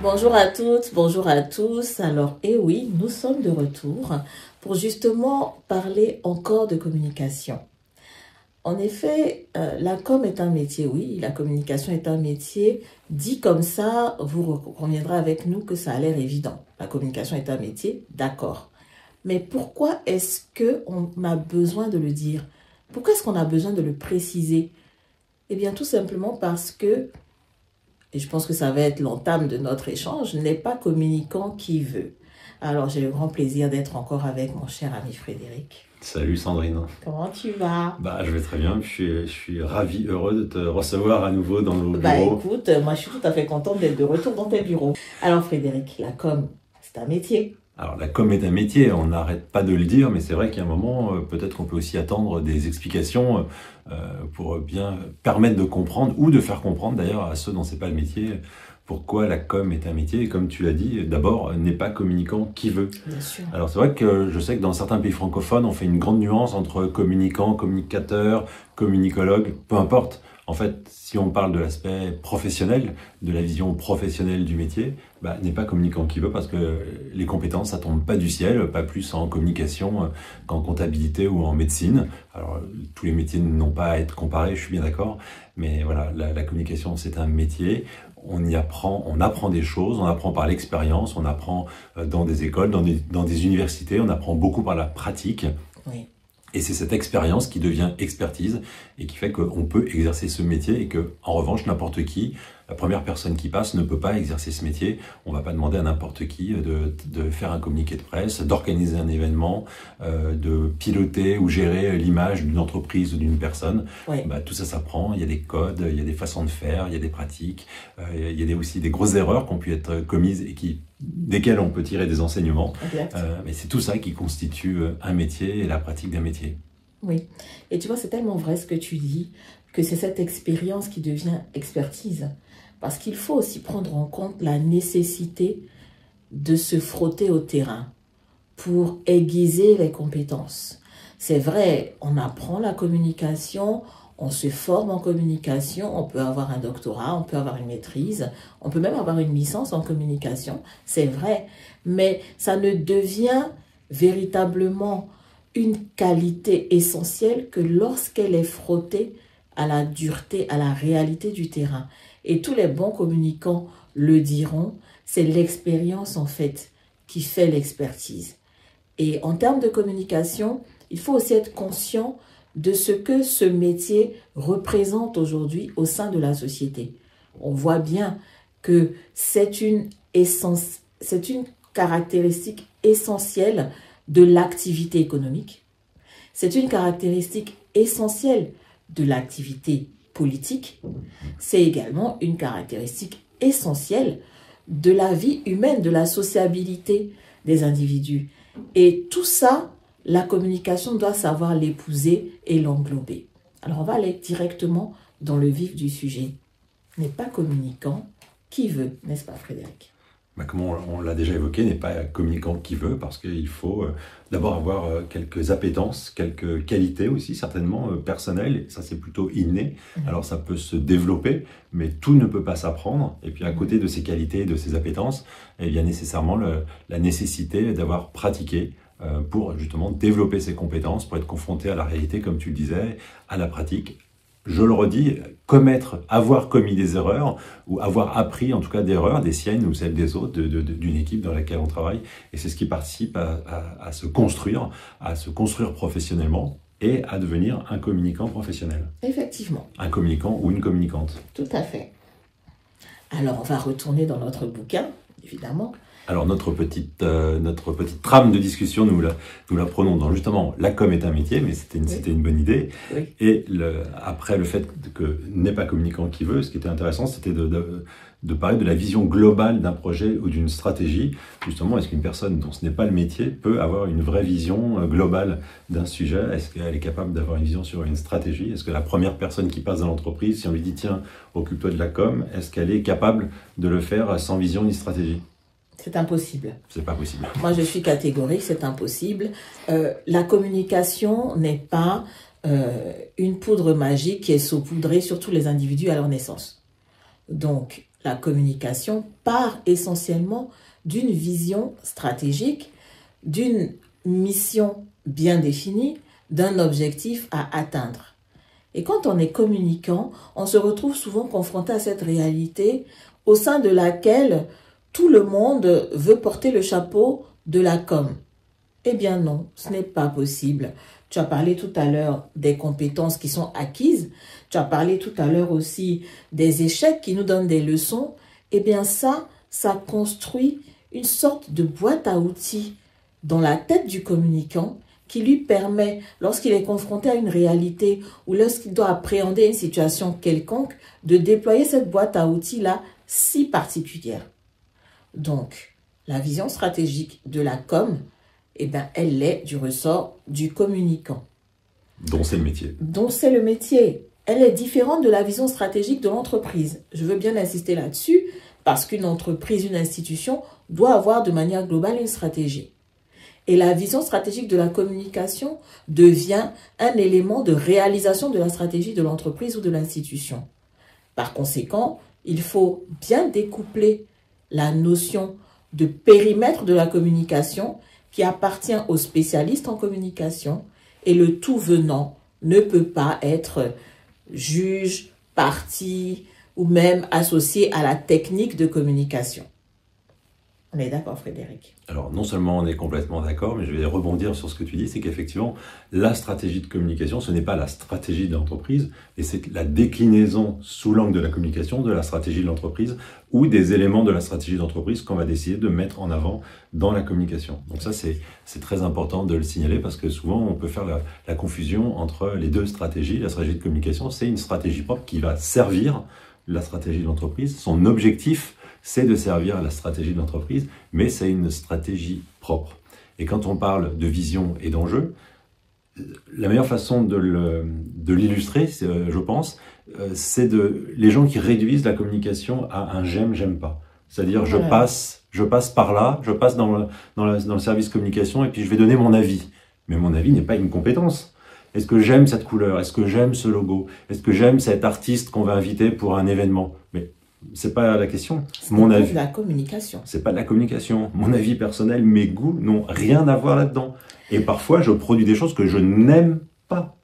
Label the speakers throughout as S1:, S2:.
S1: Bonjour à toutes, bonjour à tous. Alors, eh oui, nous sommes de retour pour justement parler encore de communication. En effet, la com est un métier, oui, la communication est un métier. Dit comme ça, vous conviendrez avec nous que ça a l'air évident. La communication est un métier, d'accord. Mais pourquoi est-ce qu'on a besoin de le dire? Pourquoi est-ce qu'on a besoin de le préciser? Eh bien, tout simplement parce que, et je pense que ça va être l'entame de notre échange, n'est pas communicant qui veut. Alors, j'ai le grand plaisir d'être encore avec mon cher ami Frédéric.
S2: Salut Sandrine.
S1: Comment tu vas?
S2: Je vais très bien, je suis ravi, heureux de te recevoir à nouveau dans nos bureaux.
S1: Écoute, moi je suis tout à fait contente d'être de retour dans tes bureaux. Alors Frédéric, la com, c'est un métier.
S2: Alors la com est un métier, on n'arrête pas de le dire, mais c'est vrai qu'à un moment, peut-être qu'on peut aussi attendre des explications pour bien permettre de comprendre, ou de faire comprendre d'ailleurs à ceux dont c'est pas le métier, pourquoi la com est un métier. Et comme tu l'as dit, d'abord, n'est pas communicant qui veut.
S1: Bien sûr.
S2: Alors c'est vrai que je sais que dans certains pays francophones, on fait une grande nuance entre communicant, communicateur, communicologue, peu importe. En fait, si on parle de l'aspect professionnel, de la vision professionnelle du métier, n'est pas communicant qui veut, parce que les compétences, ça tombe pas du ciel, pas plus en communication qu'en comptabilité ou en médecine. Alors, tous les métiers n'ont pas à être comparés, je suis bien d'accord, mais voilà, la communication, c'est un métier. On apprend des choses, on apprend par l'expérience, on apprend dans des écoles, dans des universités, on apprend beaucoup par la pratique.
S1: Oui.
S2: Et c'est cette expérience qui devient expertise et qui fait qu'on peut exercer ce métier, et que, en revanche, n'importe qui, la première personne qui passe, ne peut pas exercer ce métier. On va pas demander à n'importe qui de faire un communiqué de presse, d'organiser un événement, de piloter ou gérer l'image d'une entreprise ou d'une personne.
S1: Oui.
S2: Tout ça s'apprend, il y a des codes, il y a des façons de faire, il y a des pratiques, il y a aussi des grosses erreurs qui ont pu être commises et desquelles on peut tirer des enseignements. Mais c'est tout ça qui constitue un métier et la pratique d'un métier.
S1: Oui, et tu vois, c'est tellement vrai ce que tu dis, que c'est cette expérience qui devient expertise. Parce qu'il faut aussi prendre en compte la nécessité de se frotter au terrain pour aiguiser les compétences. C'est vrai, on apprend la communication, on se forme en communication, on peut avoir un doctorat, on peut avoir une maîtrise, on peut même avoir une licence en communication, c'est vrai. Mais ça ne devient véritablement une qualité essentielle que lorsqu'elle est frottée à la dureté, à la réalité du terrain. Et tous les bons communicants le diront, c'est l'expérience en fait qui fait l'expertise. Et en termes de communication, il faut aussi être conscient de ce que ce métier représente aujourd'hui au sein de la société. On voit bien que c'est une caractéristique essentielle de l'activité économique. C'est une caractéristique essentielle de l'activité politique. C'est également une caractéristique essentielle de la vie humaine, de la sociabilité des individus. Et tout ça, la communication doit savoir l'épouser et l'englober. Alors on va aller directement dans le vif du sujet. N'est pas communicant qui veut, n'est-ce pas Frédéric?
S2: Comme on l'a déjà évoqué, n'est pas communicant qui veut, parce qu'il faut d'abord avoir quelques appétences, quelques qualités aussi, certainement personnelles. Ça, c'est plutôt inné. Alors, ça peut se développer, mais tout ne peut pas s'apprendre. Et puis, à côté de ces qualités et de ces appétences, il y a nécessairement la nécessité d'avoir pratiqué pour justement développer ses compétences, pour être confronté à la réalité, comme tu le disais, à la pratique. Je le redis, avoir commis des erreurs, ou avoir appris en tout cas d'erreurs, des siennes ou celles des autres, d'une équipe dans laquelle on travaille. Et c'est ce qui participe à se construire professionnellement et à devenir un communicant professionnel.
S1: Effectivement.
S2: Un communicant ou une communicante.
S1: Tout à fait. Alors, on va retourner dans notre bouquin, évidemment.
S2: Alors, notre petite trame de discussion, nous la prenons dans justement la com est un métier, mais c'était une bonne idée.
S1: Oui.
S2: Et après le fait que n'est pas communicant qui veut, ce qui était intéressant, c'était de parler de la vision globale d'un projet ou d'une stratégie. Justement, est-ce qu'une personne dont ce n'est pas le métier peut avoir une vraie vision globale d'un sujet? Est-ce qu'elle est capable d'avoir une vision sur une stratégie? Est-ce que la première personne qui passe dans l'entreprise, si on lui dit « tiens, occupe-toi de la com », est-ce qu'elle est capable de le faire sans vision ni stratégie?
S1: C'est impossible.
S2: C'est pas possible.
S1: Moi, je suis catégorique, c'est impossible. La communication n'est pas une poudre magique qui est saupoudrée sur tous les individus à leur naissance. Donc, la communication part essentiellement d'une vision stratégique, d'une mission bien définie, d'un objectif à atteindre. Et quand on est communicant, on se retrouve souvent confronté à cette réalité au sein de laquelle tout le monde veut porter le chapeau de la com. Eh bien non, ce n'est pas possible. Tu as parlé tout à l'heure des compétences qui sont acquises. Tu as parlé tout à l'heure aussi des échecs qui nous donnent des leçons. Eh bien ça construit une sorte de boîte à outils dans la tête du communicant qui lui permet, lorsqu'il est confronté à une réalité ou lorsqu'il doit appréhender une situation quelconque, de déployer cette boîte à outils-là si particulière. Donc, la vision stratégique de la com, eh ben, elle est du ressort du communicant.
S2: Dont c'est le métier.
S1: Dont c'est le métier. Elle est différente de la vision stratégique de l'entreprise. Je veux bien insister là-dessus parce qu'une entreprise, une institution doit avoir de manière globale une stratégie. Et la vision stratégique de la communication devient un élément de réalisation de la stratégie de l'entreprise ou de l'institution. Par conséquent, il faut bien découpler la notion de périmètre de la communication qui appartient aux spécialistes en communication et le tout venant ne peut pas être juge, partie ou même associé à la technique de communication. On est d'accord, Frédéric?
S2: Alors, non seulement on est complètement d'accord, mais je vais rebondir sur ce que tu dis, c'est qu'effectivement, la stratégie de communication, ce n'est pas la stratégie de l'entreprise, mais c'est la déclinaison sous l'angle de la communication de la stratégie de l'entreprise ou des éléments de la stratégie d'entreprise qu'on va décider de mettre en avant dans la communication. Donc ça, c'est très important de le signaler parce que souvent, on peut faire la confusion entre les deux stratégies. La stratégie de communication, c'est une stratégie propre qui va servir la stratégie de l'entreprise. Son objectif, c'est de servir à la stratégie de l'entreprise, mais c'est une stratégie propre. Et quand on parle de vision et d'enjeu, la meilleure façon de l'illustrer, je pense, c'est les gens qui réduisent la communication à un j'aime, j'aime pas. C'est-à-dire je passe par là, je passe dans le service communication et puis je vais donner mon avis. Mais mon avis n'est pas une compétence. Est-ce que j'aime cette couleur? Est-ce que j'aime ce logo? Est-ce que j'aime cet artiste qu'on va inviter pour un événement? Mais c'est pas la question.
S1: Mon avis, c'est de la communication.
S2: C'est pas de la communication. Mon avis personnel, mes goûts n'ont rien à voir là-dedans. Et parfois, je produis des choses que je n'aime pas.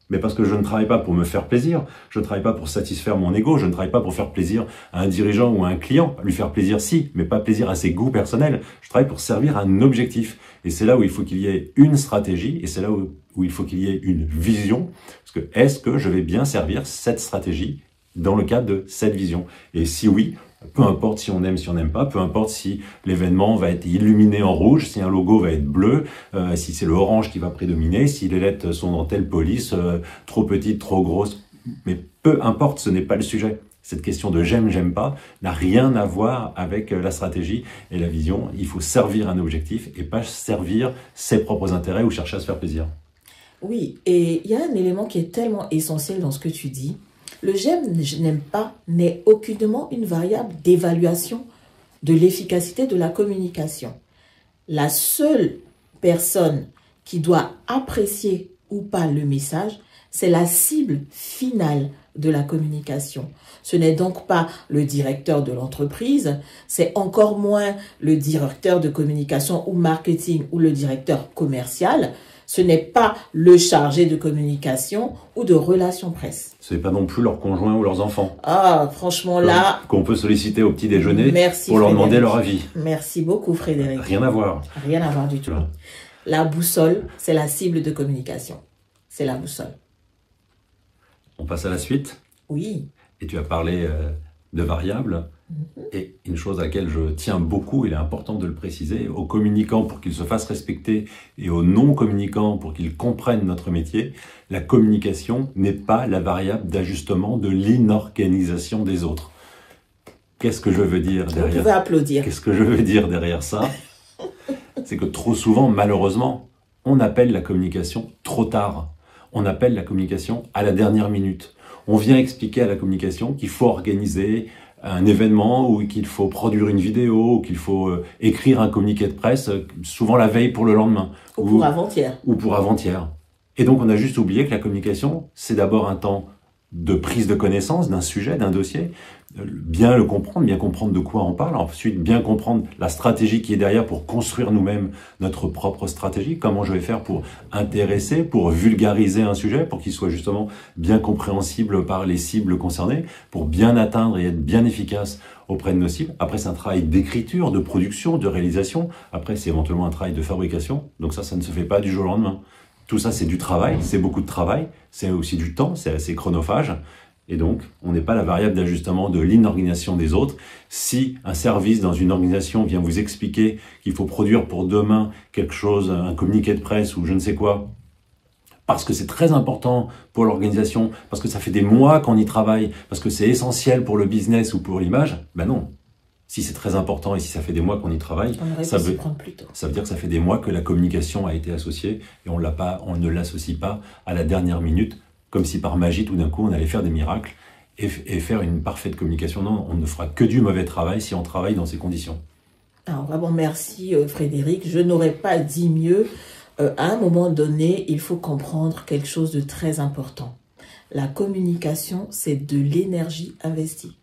S2: Mais parce que je ne travaille pas pour me faire plaisir, je ne travaille pas pour satisfaire mon ego, je ne travaille pas pour faire plaisir à un dirigeant ou à un client. Lui faire plaisir, si, mais pas plaisir à ses goûts personnels. Je travaille pour servir un objectif. Et c'est là où il faut qu'il y ait une stratégie, et c'est là où il faut qu'il y ait une vision. Parce que est-ce que je vais bien servir cette stratégie dans le cadre de cette vision? Et si oui, peu importe si on aime, si on n'aime pas, peu importe si l'événement va être illuminé en rouge, si un logo va être bleu, si c'est le orange qui va prédominer, si les lettres sont dans telle police, trop petites, trop grosses, mais peu importe, ce n'est pas le sujet. Cette question de j'aime, j'aime pas n'a rien à voir avec la stratégie et la vision. Il faut servir un objectif et pas servir ses propres intérêts ou chercher à se faire plaisir.
S1: Oui, et il y a un élément qui est tellement essentiel dans ce que tu dis. Le j'aime, je n'aime pas n'est aucunement une variable d'évaluation de l'efficacité de la communication. La seule personne qui doit apprécier ou pas le message, c'est la cible finale de la communication. Ce n'est donc pas le directeur de l'entreprise, c'est encore moins le directeur de communication ou marketing ou le directeur commercial. Ce n'est pas le chargé de communication ou de relations presse.
S2: Ce n'est pas non plus leurs conjoints ou leurs enfants.
S1: Ah, franchement, là...
S2: Qu'on peut solliciter au petit déjeuner
S1: merci,
S2: pour leur
S1: Frédéric.
S2: demander leur avis.
S1: Merci beaucoup, Frédéric.
S2: Rien à voir.
S1: Rien à voir du tout. La boussole, c'est la cible de communication. C'est la boussole.
S2: On passe à la suite.
S1: Oui.
S2: Et tu as parlé de variables. Et une chose à laquelle je tiens beaucoup, il est important de le préciser, aux communicants pour qu'ils se fassent respecter et aux non-communicants pour qu'ils comprennent notre métier, la communication n'est pas la variable d'ajustement de l'inorganisation des autres. Qu'est-ce que je veux dire derrière?
S1: Vous pouvez applaudir.
S2: Qu'est-ce que je veux dire derrière ça? C'est que trop souvent, malheureusement, on appelle la communication trop tard. On appelle la communication à la dernière minute. On vient expliquer à la communication qu'il faut organiser un événement ou qu'il faut produire une vidéo ou qu'il faut écrire un communiqué de presse, souvent la veille pour le lendemain.
S1: Ou pour avant-hier.
S2: Ou pour avant-hier. Et donc on a juste oublié que la communication, c'est d'abord un temps de prise de connaissance d'un sujet, d'un dossier, bien le comprendre, bien comprendre de quoi on parle, ensuite bien comprendre la stratégie qui est derrière pour construire nous-mêmes notre propre stratégie, comment je vais faire pour intéresser, pour vulgariser un sujet, pour qu'il soit justement bien compréhensible par les cibles concernées, pour bien atteindre et être bien efficace auprès de nos cibles. Après, c'est un travail d'écriture, de production, de réalisation. Après, c'est éventuellement un travail de fabrication. Donc ça ne se fait pas du jour au lendemain. Tout ça, c'est du travail, c'est beaucoup de travail, c'est aussi du temps, c'est assez chronophage. Et donc, on n'est pas la variable d'ajustement de l'inorganisation des autres. Si un service dans une organisation vient vous expliquer qu'il faut produire pour demain quelque chose, un communiqué de presse ou je ne sais quoi, parce que c'est très important pour l'organisation, parce que ça fait des mois qu'on y travaille, parce que c'est essentiel pour le business ou pour l'image, ben non. Si c'est très important et si ça fait des mois qu'on y travaille, ça veut dire que ça fait des mois que la communication a été associée et on ne l'associe pas à la dernière minute, comme si par magie, tout d'un coup, on allait faire des miracles et faire une parfaite communication. Non, on ne fera que du mauvais travail si on travaille dans ces conditions.
S1: Alors vraiment, merci Frédéric. Je n'aurais pas dit mieux. À un moment donné, il faut comprendre quelque chose de très important. La communication, c'est de l'énergie investie.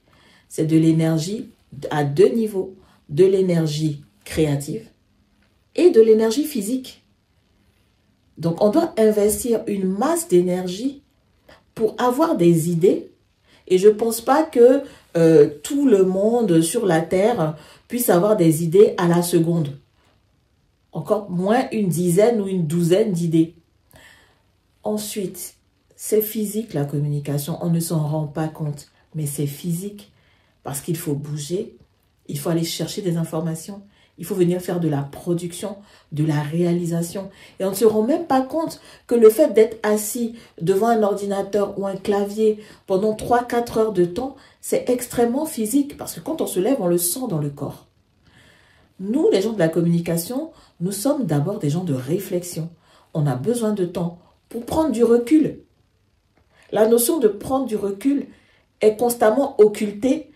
S1: C'est de l'énergie à deux niveaux. De l'énergie créative et de l'énergie physique. Donc, on doit investir une masse d'énergie pour avoir des idées. Et je ne pense pas que tout le monde sur la Terre puisse avoir des idées à la seconde. Encore moins une dizaine ou une douzaine d'idées. Ensuite, c'est physique la communication. On ne s'en rend pas compte. Mais c'est physique. Parce qu'il faut bouger. Il faut aller chercher des informations. Il faut venir faire de la production, de la réalisation. Et on ne se rend même pas compte que le fait d'être assis devant un ordinateur ou un clavier pendant 3-4 heures de temps, c'est extrêmement physique. Parce que quand on se lève, on le sent dans le corps. Nous, les gens de la communication, nous sommes d'abord des gens de réflexion. On a besoin de temps pour prendre du recul. La notion de prendre du recul est constamment occultée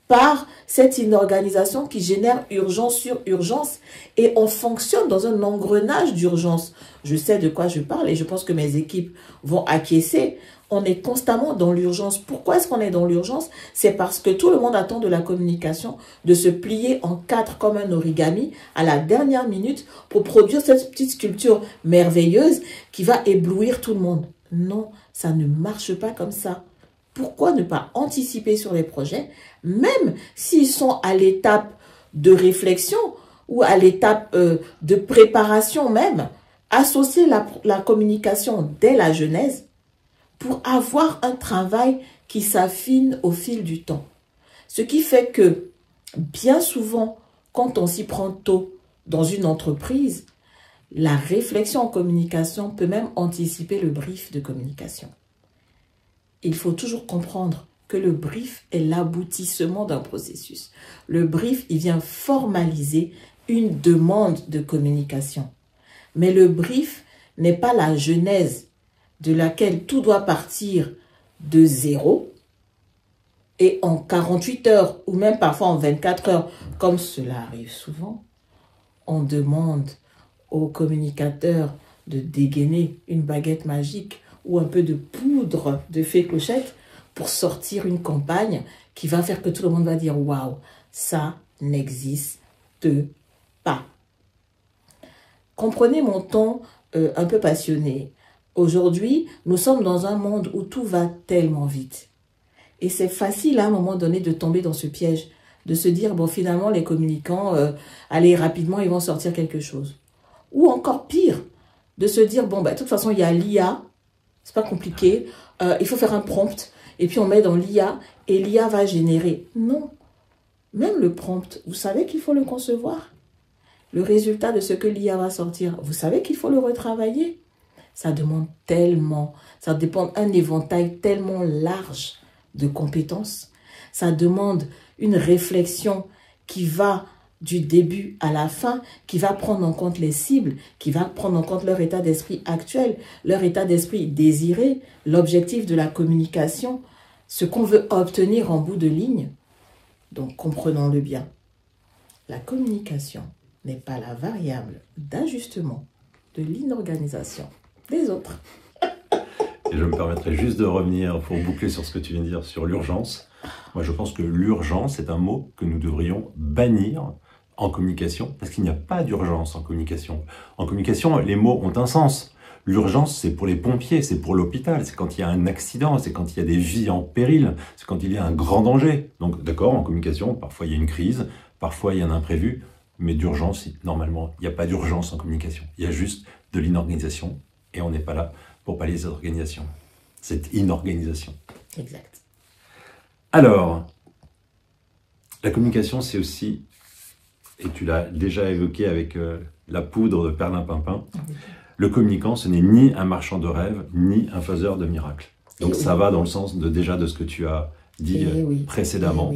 S1: par cette inorganisation qui génère urgence sur urgence et on fonctionne dans un engrenage d'urgence. Je sais de quoi je parle et je pense que mes équipes vont acquiescer. On est constamment dans l'urgence. Pourquoi est-ce qu'on est dans l'urgence? C'est parce que tout le monde attend de la communication de se plier en quatre comme un origami à la dernière minute pour produire cette petite sculpture merveilleuse qui va éblouir tout le monde. Non, ça ne marche pas comme ça. Pourquoi ne pas anticiper sur les projets, même s'ils sont à l'étape de réflexion ou à l'étape de préparation même, associer la communication dès la genèse pour avoir un travail qui s'affine au fil du temps. Ce qui fait que, bien souvent, quand on s'y prend tôt dans une entreprise, la réflexion en communication peut même anticiper le brief de communication. Il faut toujours comprendre que le brief est l'aboutissement d'un processus. Le brief, il vient formaliser une demande de communication. Mais le brief n'est pas la genèse de laquelle tout doit partir de zéro et en 48 heures ou même parfois en 24 heures, comme cela arrive souvent, on demande aux communicateurs de dégainer une baguette magique ou un peu de poudre de fée clochette pour sortir une campagne qui va faire que tout le monde va dire « Waouh, ça n'existe pas ». Comprenez mon ton un peu passionné. Aujourd'hui, nous sommes dans un monde où tout va tellement vite. Et c'est facile à un moment donné de tomber dans ce piège, de se dire « Bon, finalement, les communicants, allez, rapidement, ils vont sortir quelque chose ». Ou encore pire, de se dire « Bon, de toute façon, il y a l'IA ». C'est pas compliqué. Il faut faire un prompt et puis on met dans l'IA et l'IA va générer. Non. Même le prompt, vous savez qu'il faut le concevoir. Le résultat de ce que l'IA va sortir, vous savez qu'il faut le retravailler. Ça demande tellement, ça dépend d'un éventail tellement large de compétences. Ça demande une réflexion qui va du début à la fin, qui va prendre en compte les cibles, qui va prendre en compte leur état d'esprit actuel, leur état d'esprit désiré, l'objectif de la communication, ce qu'on veut obtenir en bout de ligne. Donc, comprenons-le bien. La communication n'est pas la variable d'ajustement de l'inorganisation des autres.
S2: Et je me permettrai juste de revenir pour boucler sur ce que tu viens de dire sur l'urgence. Moi, je pense que l'urgence est un mot que nous devrions bannir en communication, parce qu'il n'y a pas d'urgence en communication. En communication, les mots ont un sens. L'urgence, c'est pour les pompiers, c'est pour l'hôpital, c'est quand il y a un accident, c'est quand il y a des vies en péril, c'est quand il y a un grand danger. Donc, d'accord, en communication, parfois il y a une crise, parfois il y a un imprévu, mais d'urgence, normalement, il n'y a pas d'urgence en communication. Il y a juste de l'inorganisation, et on n'est pas là pour pallier cette organisation, cette inorganisation.
S1: Exact.
S2: Alors, la communication, c'est aussi, et tu l'as déjà évoqué avec la poudre de perlimpinpin, le communicant, ce n'est ni un marchand de rêves, ni un faiseur de miracles. Donc ça va dans le sens déjà de ce que tu as dit précédemment.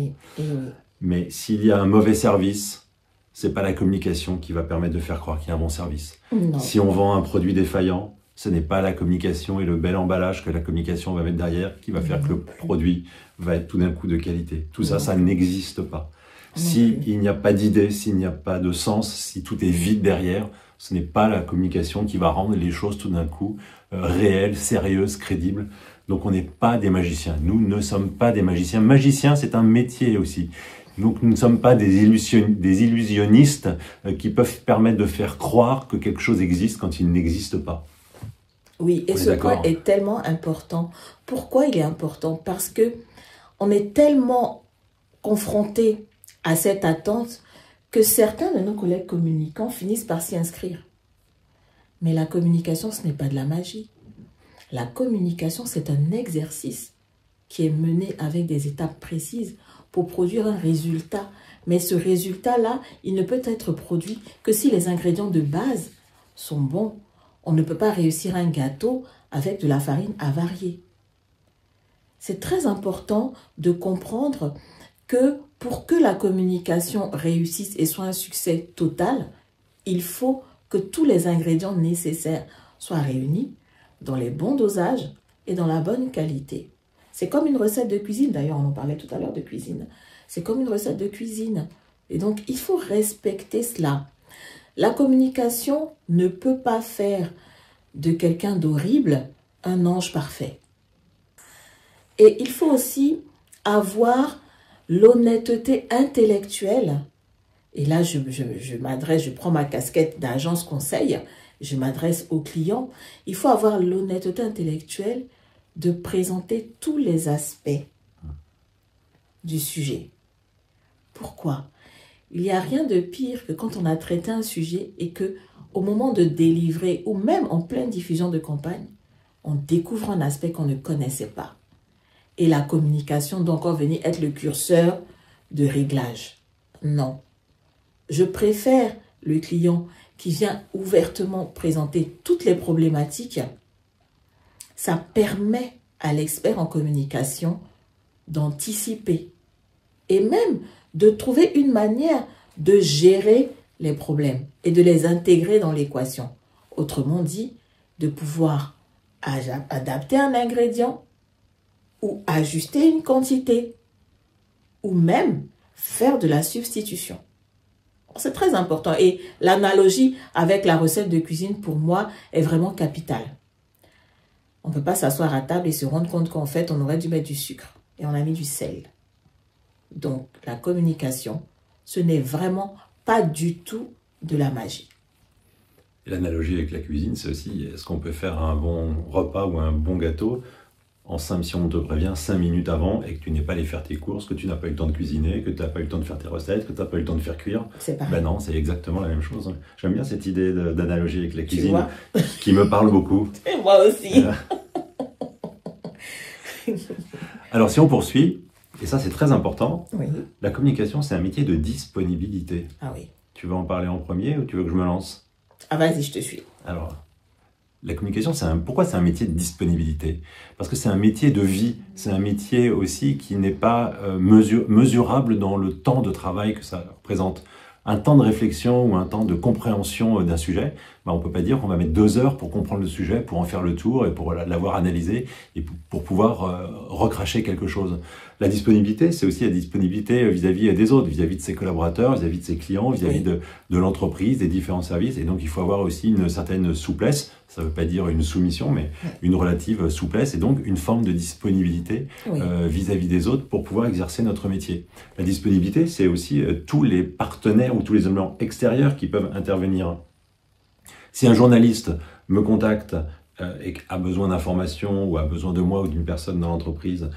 S2: Mais s'il y a un mauvais service, ce n'est pas la communication qui va permettre de faire croire qu'il y a un bon service.
S1: Non.
S2: Si on vend un produit défaillant, ce n'est pas la communication et le bel emballage que la communication va mettre derrière qui va faire que le produit va être tout d'un coup de qualité. Tout ça, ça n'existe pas. S'il n'y a pas d'idée, s'il n'y a pas de sens, si tout est vide derrière, ce n'est pas la communication qui va rendre les choses tout d'un coup réelles, sérieuses, crédibles. Donc on n'est pas des magiciens. Nous ne sommes pas des magiciens. Magicien, c'est un métier aussi. Donc nous ne sommes pas des illusionnistes qui peuvent permettre de faire croire que quelque chose existe quand il n'existe pas.
S1: Oui, et ce point est tellement important. Pourquoi il est important? Parce que on est tellement confrontés à cette attente que certains de nos collègues communicants finissent par s'y inscrire. Mais la communication, ce n'est pas de la magie. La communication, c'est un exercice qui est mené avec des étapes précises pour produire un résultat. Mais ce résultat-là, il ne peut être produit que si les ingrédients de base sont bons. On ne peut pas réussir un gâteau avec de la farine avariée. C'est très important de comprendre que pour que la communication réussisse et soit un succès total, il faut que tous les ingrédients nécessaires soient réunis dans les bons dosages et dans la bonne qualité. C'est comme une recette de cuisine, d'ailleurs on en parlait tout à l'heure de cuisine. C'est comme une recette de cuisine. Et donc il faut respecter cela. La communication ne peut pas faire de quelqu'un d'horrible un ange parfait. Et il faut aussi avoir l'honnêteté intellectuelle. Et là, je prends ma casquette d'agence conseil, je m'adresse aux clients. Il faut avoir l'honnêteté intellectuelle de présenter tous les aspects du sujet. Pourquoi? Il n'y a rien de pire que quand on a traité un sujet et que, au moment de délivrer ou même en pleine diffusion de campagne, on découvre un aspect qu'on ne connaissait pas. Et la communication doit encore venir être le curseur de réglage. Non. Je préfère le client qui vient ouvertement présenter toutes les problématiques. Ça permet à l'expert en communication d'anticiper et même de trouver une manière de gérer les problèmes et de les intégrer dans l'équation. Autrement dit, de pouvoir adapter un ingrédient ou ajuster une quantité ou même faire de la substitution. C'est très important et l'analogie avec la recette de cuisine pour moi est vraiment capitale. On ne peut pas s'asseoir à table et se rendre compte qu'en fait on aurait dû mettre du sucre et on a mis du sel. Donc la communication, ce n'est vraiment pas du tout de la magie.
S2: L'analogie avec la cuisine, c'est aussi, est-ce qu'on peut faire un bon repas ou un bon gâteau si on te prévient 5 minutes avant et que tu n'es pas allé faire tes courses, que tu n'as pas eu le temps de cuisiner, que tu n'as pas eu le temps de faire tes recettes, que tu n'as pas eu le temps de faire cuire. Ben non, c'est exactement la même chose. J'aime bien cette idée d'analogie avec la cuisine qui me parle beaucoup.
S1: Et moi aussi.
S2: Alors si on poursuit, et ça c'est très important,
S1: oui.
S2: La communication c'est un métier de disponibilité.
S1: Ah oui.
S2: Tu veux en parler en premier ou tu veux que je me lance?
S1: Ah vas-y, je te suis.
S2: Alors, la communication, pourquoi c'est un métier de disponibilité? Parce que c'est un métier de vie, c'est un métier aussi qui n'est pas mesurable dans le temps de travail que ça représente. Un temps de réflexion ou un temps de compréhension d'un sujet on ne peut pas dire qu'on va mettre 2 heures pour comprendre le sujet, pour en faire le tour et pour l'avoir analysé et pour pouvoir recracher quelque chose. La disponibilité, c'est aussi la disponibilité vis-à-vis des autres, vis-à-vis de ses collaborateurs, vis-à-vis de ses clients, vis-à-vis de l'entreprise, des différents services. Et donc, il faut avoir aussi une certaine souplesse. Ça ne veut pas dire une soumission, mais une relative souplesse et donc une forme de disponibilité vis-à-vis des autres pour pouvoir exercer notre métier. La disponibilité, c'est aussi tous les partenaires ou tous les éléments extérieurs qui peuvent intervenir. Si un journaliste me contacte et a besoin d'informations ou a besoin de moi ou d'une personne dans l'entreprise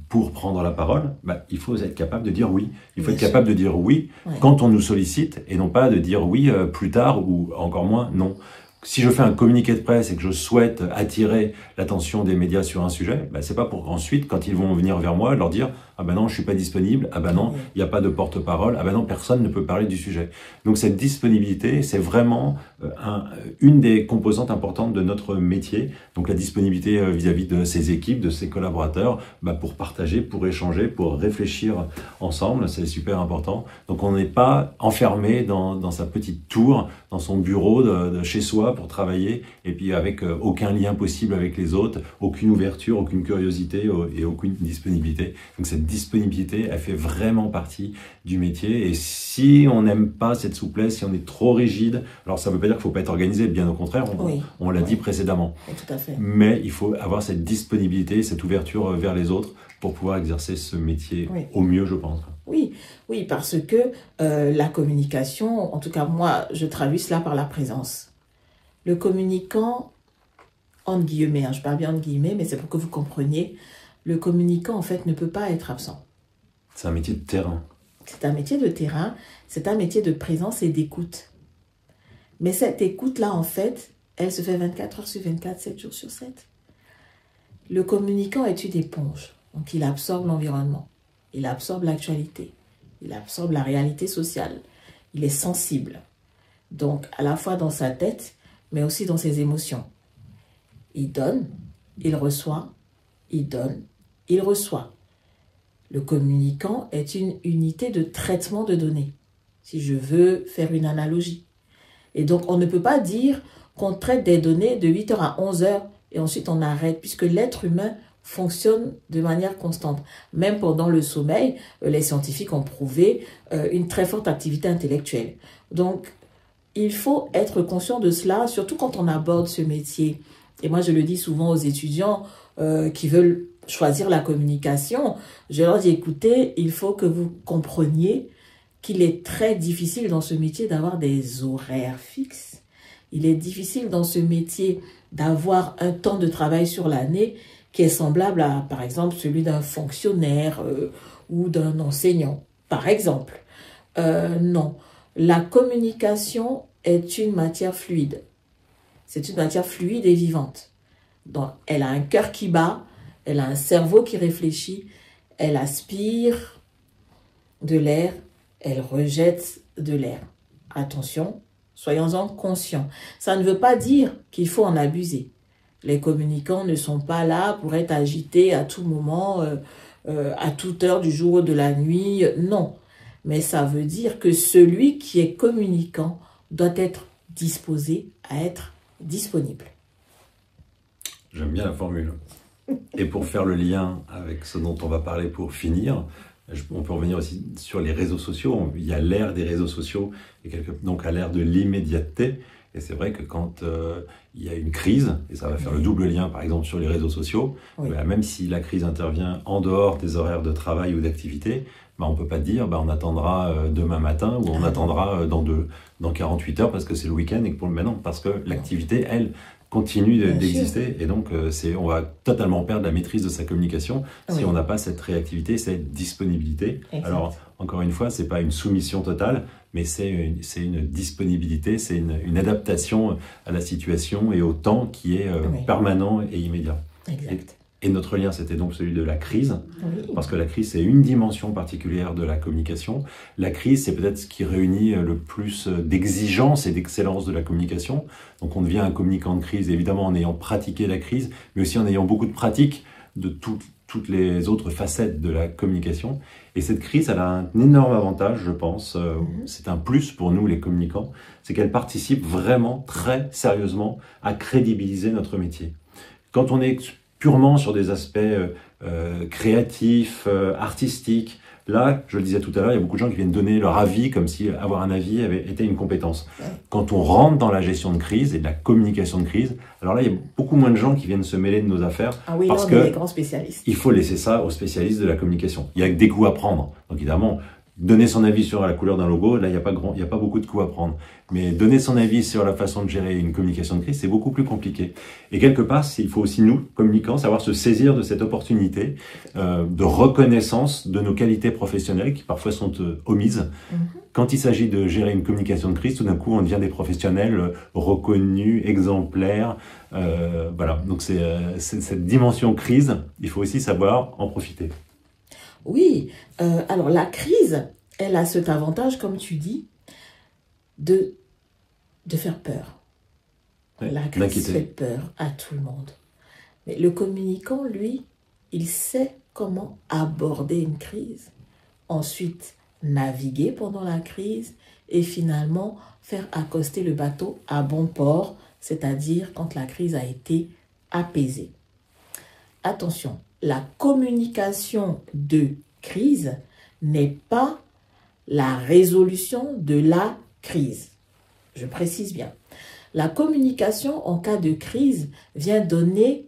S2: pour prendre la parole, il faut être capable de dire oui. Il faut être capable de dire oui quand on nous sollicite et non pas de dire oui plus tard ou encore moins non. Si je fais un communiqué de presse et que je souhaite attirer l'attention des médias sur un sujet, c'est pas pour ensuite, quand ils vont venir vers moi, leur dire « Ah ben non, je suis pas disponible, ah ben non, il n'y a pas de porte-parole, ah ben non, personne ne peut parler du sujet. » Donc cette disponibilité, c'est vraiment une des composantes importantes de notre métier. Donc la disponibilité vis-à-vis de ses équipes, de ses collaborateurs, pour partager, pour échanger, pour réfléchir ensemble, c'est super important. Donc on n'est pas enfermé dans sa petite tour, dans son bureau de chez soi pour travailler, et puis avec aucun lien possible avec les autres, aucune ouverture, aucune curiosité et aucune disponibilité. Donc cette disponibilité, elle fait vraiment partie du métier. Et si on n'aime pas cette souplesse, si on est trop rigide, alors ça ne veut pas dire qu'il ne faut pas être organisé, bien au contraire, on l'a dit précédemment.
S1: Tout à fait.
S2: Mais il faut avoir cette disponibilité, cette ouverture vers les autres pour pouvoir exercer ce métier au mieux, je pense.
S1: Oui, parce que la communication, en tout cas moi, je traduis cela par la présence. Le communicant, entre guillemets, je parle bien entre guillemets, mais c'est pour que vous compreniez, le communicant, en fait, ne peut pas être absent.
S2: C'est un métier de terrain.
S1: C'est un métier de terrain, c'est un métier de présence et d'écoute. Mais cette écoute-là, en fait, elle se fait 24 heures sur 24, 7 jours sur 7. Le communicant est une éponge, donc il absorbe l'environnement, il absorbe l'actualité, il absorbe la réalité sociale, il est sensible. Donc, à la fois dans sa tête, mais aussi dans ses émotions. Il donne, il reçoit, il donne, il reçoit. Le communicant est une unité de traitement de données, si je veux faire une analogie. Et donc, on ne peut pas dire qu'on traite des données de 8h à 11h et ensuite on arrête, puisque l'être humain fonctionne de manière constante. Même pendant le sommeil, les scientifiques ont prouvé une très forte activité intellectuelle. Donc, il faut être conscient de cela, surtout quand on aborde ce métier. Et moi, je le dis souvent aux étudiants qui veulent choisir la communication. Je leur dis, écoutez, il faut que vous compreniez qu'il est très difficile dans ce métier d'avoir des horaires fixes. Il est difficile dans ce métier d'avoir un temps de travail sur l'année qui est semblable à, par exemple, celui d'un fonctionnaire ou d'un enseignant, par exemple. Non. La communication est une matière fluide. C'est une matière fluide et vivante. Donc, elle a un cœur qui bat, elle a un cerveau qui réfléchit, elle aspire de l'air, elle rejette de l'air. Attention, soyons-en conscients. Ça ne veut pas dire qu'il faut en abuser. Les communicants ne sont pas là pour être agités à tout moment, à toute heure du jour ou de la nuit. Non. Mais ça veut dire que celui qui est communicant doit être disposé à être disponible.
S2: J'aime bien la formule. Et pour faire le lien avec ce dont on va parler pour finir, on peut revenir aussi sur les réseaux sociaux. Il y a l'ère des réseaux sociaux, et donc à l'ère de l'immédiateté. Et c'est vrai que quand il y a une crise, et ça va faire le double lien par exemple sur les réseaux sociaux, même si la crise intervient en dehors des horaires de travail ou d'activité, on ne peut pas dire on attendra demain matin ou on attendra dans 48 heures parce que c'est le week-end et que maintenant, parce que l'activité, elle, continue d'exister et donc on va totalement perdre la maîtrise de sa communication si on n'a pas cette réactivité, cette disponibilité. Exact. Alors, encore une fois, ce n'est pas une soumission totale, mais c'est une disponibilité, c'est une adaptation à la situation et au temps qui est permanent et immédiat.
S1: Exact.
S2: Et notre lien, c'était donc celui de la crise, parce que la crise, c'est une dimension particulière de la communication. La crise, c'est peut-être ce qui réunit le plus d'exigence et d'excellence de la communication. Donc on devient un communicant de crise, évidemment en ayant pratiqué la crise, mais aussi en ayant beaucoup de pratiques de toutes les autres facettes de la communication. Et cette crise, elle a un énorme avantage, je pense. C'est un plus pour nous, les communicants. C'est qu'elle participe vraiment, très sérieusement, à crédibiliser notre métier. Quand on est purement sur des aspects créatifs, artistiques, là, je le disais tout à l'heure, il y a beaucoup de gens qui viennent donner leur avis comme si avoir un avis avait été une compétence. Quand on rentre dans la gestion de crise et de la communication de crise, alors là, il y a beaucoup moins de gens qui viennent se mêler de nos affaires.
S1: Ah oui,
S2: parce
S1: là, on est
S2: que
S1: des grands spécialistes.
S2: il faut laisser ça aux spécialistes de la communication. Il y a des coups à prendre. Donc évidemment, donner son avis sur la couleur d'un logo, là, il n'y a pas beaucoup de coups à prendre. Mais donner son avis sur la façon de gérer une communication de crise, c'est beaucoup plus compliqué. Et quelque part, il faut aussi, nous, communicants, savoir se saisir de cette opportunité de reconnaissance de nos qualités professionnelles qui parfois sont omises. Quand il s'agit de gérer une communication de crise, tout d'un coup, on devient des professionnels reconnus, exemplaires. Voilà, donc c'est cette dimension crise, il faut aussi savoir en profiter.
S1: Oui, alors la crise, elle a cet avantage, comme tu dis, de faire peur.
S2: Ouais,
S1: La crise fait peur à tout le monde. Mais le communicant, lui, il sait comment aborder une crise. Ensuite, naviguer pendant la crise et finalement faire accoster le bateau à bon port, c'est-à-dire quand la crise a été apaisée. Attention, la communication de crise n'est pas la résolution de la crise. Je précise bien. La communication en cas de crise vient donner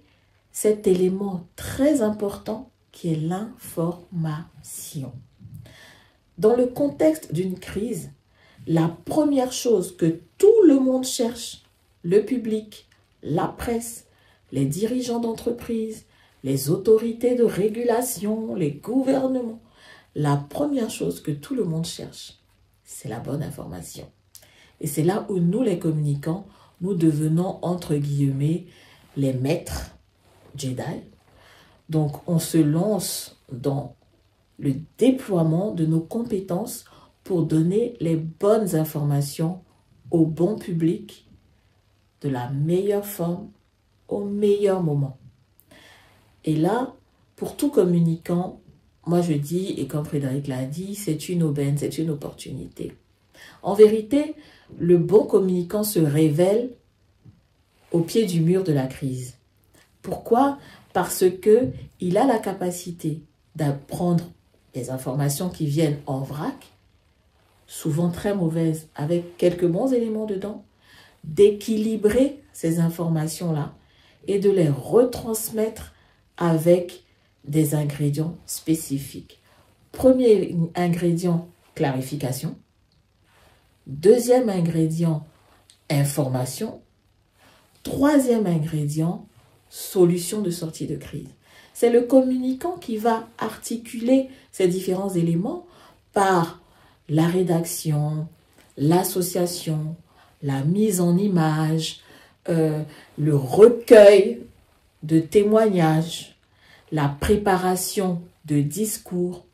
S1: cet élément très important qui est l'information. Dans le contexte d'une crise, la première chose que tout le monde cherche, le public, la presse, les dirigeants d'entreprise, les autorités de régulation, les gouvernements, la première chose que tout le monde cherche, c'est la bonne information. Et c'est là où nous, les communicants, nous devenons, entre guillemets, les maîtres Jedi. Donc, on se lance dans le déploiement de nos compétences pour donner les bonnes informations au bon public de la meilleure forme, au meilleur moment. Et là, pour tout communicant, moi je dis, et comme Frédéric l'a dit, c'est une aubaine, c'est une opportunité. En vérité, le bon communicant se révèle au pied du mur de la crise. Pourquoi? Parce qu'il a la capacité d'apprendre des informations qui viennent en vrac, souvent très mauvaises, avec quelques bons éléments dedans, d'équilibrer ces informations-là et de les retransmettre avec des ingrédients spécifiques. Premier ingrédient, clarification. Deuxième ingrédient, information. Troisième ingrédient, solution de sortie de crise. C'est le communicant qui va articuler ces différents éléments par la rédaction, l'association, la mise en image, le recueil de témoignages, la préparation de discours,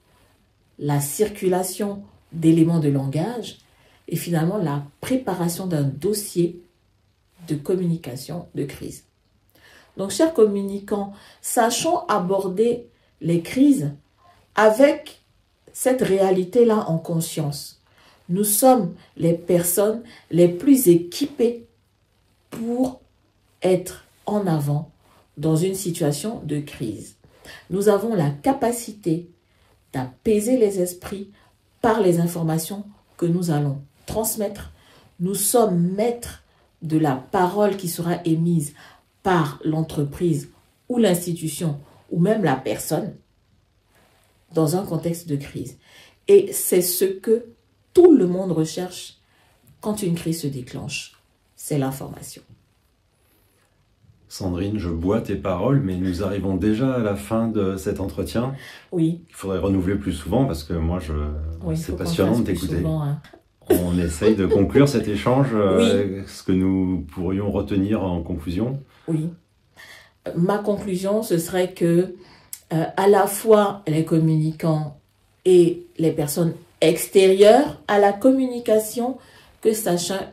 S1: la circulation d'éléments de langage et finalement la préparation d'un dossier de communication de crise. Donc, chers communicants, sachons aborder les crises avec cette réalité-là en conscience. Nous sommes les personnes les plus équipées pour être en avant dans une situation de crise. Nous avons la capacité d'apaiser les esprits par les informations que nous allons transmettre. Nous sommes maîtres de la parole qui sera émise par l'entreprise ou l'institution ou même la personne dans un contexte de crise. Et c'est ce que tout le monde recherche quand une crise se déclenche. C'est l'information.
S2: Sandrine, je bois tes paroles, mais nous arrivons déjà à la fin de cet entretien.
S1: Oui.
S2: Il faudrait renouveler plus souvent parce que moi, c'est passionnant de t'écouter.
S1: Hein.
S2: On essaye de conclure cet échange.
S1: Oui.
S2: Ce que nous pourrions retenir en conclusion.
S1: Oui. Ma conclusion, ce serait que à la fois les communicants et les personnes extérieures à la communication, que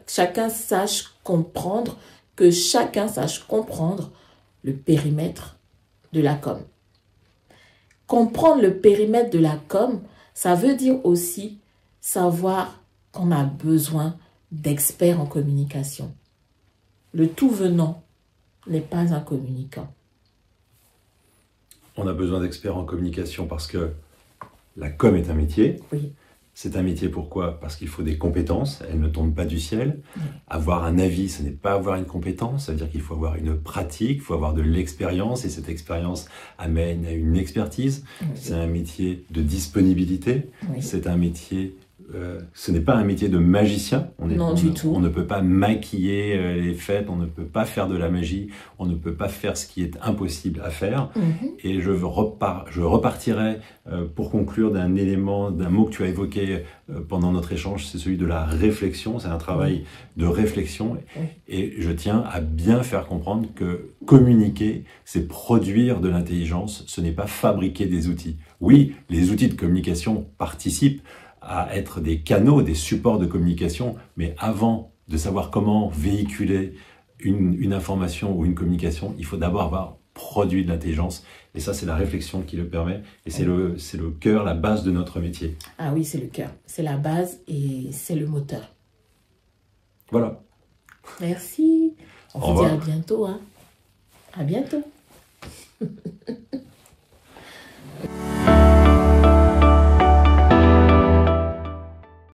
S1: chacun sache comprendre, que chacun sache comprendre le périmètre de la com. comprendre le périmètre de la com, ça veut dire aussi savoir qu'on a besoin d'experts en communication. Le tout venant n'est pas un communicant.
S2: On a besoin d'experts en communication parce que la com est un métier.
S1: Oui.
S2: C'est un métier pourquoi? Parce qu'il faut des compétences, elles ne tombent pas du ciel.
S1: Oui.
S2: Avoir un avis, ce n'est pas avoir une compétence, ça veut dire qu'il faut avoir une pratique, il faut avoir de l'expérience et cette expérience amène à une expertise.
S1: Oui.
S2: C'est un métier de disponibilité,
S1: Oui.
S2: c'est un métier... ce n'est pas un métier de magicien.
S1: Non, du tout.
S2: On ne peut pas maquiller les fêtes, on ne peut pas faire de la magie, on ne peut pas faire ce qui est impossible à faire. Et je repartirai pour conclure d'un mot que tu as évoqué pendant notre échange, c'est celui de la réflexion. C'est un travail de réflexion. Et je tiens à bien faire comprendre que communiquer, c'est produire de l'intelligence, ce n'est pas fabriquer des outils. Oui, les outils de communication participent à être des canaux, des supports de communication, mais avant de savoir comment véhiculer une information ou une communication, il faut d'abord avoir produit de l'intelligence, et ça c'est la réflexion qui le permet, et c'est le cœur, la base de notre métier.
S1: Ah oui, c'est le cœur, c'est la base et c'est le moteur.
S2: Voilà.
S1: Merci. On se dit à bientôt. Hein. À bientôt.